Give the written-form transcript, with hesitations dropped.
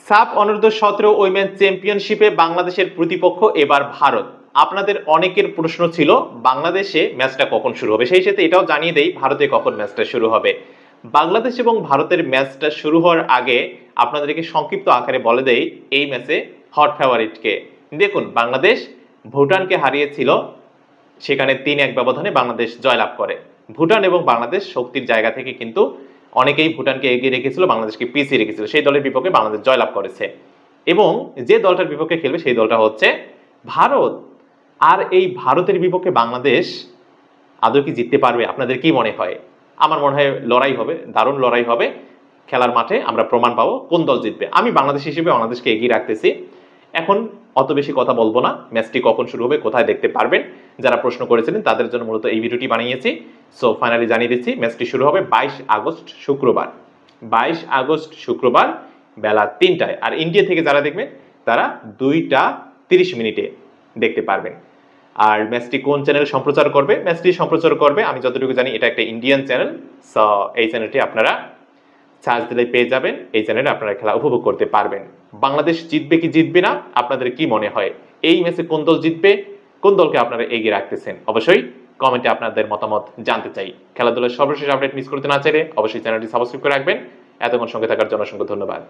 সাফ অনূর্ধ্ব-17 উইমেন চ্যাম্পিয়নশিপে বাংলাদেশের প্রতিপক্ষ এবার ভারত। আপনাদের অনেকের প্রশ্ন ছিল বাংলাদেশে ম্যাচটা কখন শুরু হবে, সেই সাথে এটাও জানিয়ে দেই ভারতে কখন ম্যাচটা শুরু হবে। বাংলাদেশ এবং ভারতের ম্যাচটা শুরু হওয়ার আগে আপনাদেরকে সংক্ষিপ্ত আকারে বলে দেই এই ম্যাচে হট ফেভারিটকে। দেখুন, বাংলাদেশ ভুটানকে হারিয়েছিল, সেখানে 3-1 ব্যবধানে বাংলাদেশ জয়লাভ করে। ভুটান এবং বাংলাদেশ শক্তির জায়গা থেকে কিন্তু অনেকেই ভুটানকে এগিয়ে রেখেছিল, বাংলাদেশকে পিছিয়ে রেখেছিল। সেই দলের বিপক্ষে বাংলাদেশ জয়লাভ করেছে এবং যে দলটার বিপক্ষে খেলবে সেই দলটা হচ্ছে ভারত। আর এই ভারতের বিপক্ষে বাংলাদেশ আদৌ কি জিততে পারবে? আপনাদের কি মনে হয়? আমার মনে হয় লড়াই হবে, দারুণ লড়াই হবে। খেলার মাঠে আমরা প্রমাণ পাবো কোন দল জিতবে। আমি বাংলাদেশ হিসেবে বাংলাদেশকে এগিয়ে রাখতেছি। এখন অত বেশি কথা বলবো না, ম্যাচটি কখন শুরু হবে, কোথায় দেখতে পারবেন, যারা প্রশ্ন করেছিলেন তাদের জন্য মূলত এই ভিডিওটি বানিয়েছি। সো ফাইনালি জানিয়ে দিচ্ছি, ম্যাচটি শুরু হবে 22 আগস্ট শুক্রবার। 22 আগস্ট শুক্রবার বেলা 3টায়। আর ইন্ডিয়া থেকে যারা দেখবেন তারা 2:30 দেখতে পারবেন। আর ম্যাচটি কোন চ্যানেল সম্প্রচার করবে? ম্যাচটি সম্প্রচার করবে, আমি যতটুকু জানি এটা একটা ইন্ডিয়ান চ্যানেল। সো এই চ্যানেলটি আপনারা সার্চ দিলে পেয়ে যাবেন। এই চ্যানেলে আপনারা খেলা উপভোগ করতে পারবেন। বাংলাদেশ জিতবে কি জিতবে না, আপনাদের কি মনে হয়? এই ম্যাচে কোন দল জিতবে, কোন দলকে আপনারা এগিয়ে রাখতেছেন? অবশ্যই কমেন্টে আপনাদের মতামত জানতে চাই। খেলাধুলার সর্বশেষ আপডেট মিস করতে না চাইলে অবশ্যই চ্যানেলটি সাবস্ক্রাইব করে রাখবেন। এতক্ষণ সঙ্গে থাকার জন্য অসংখ্য ধন্যবাদ।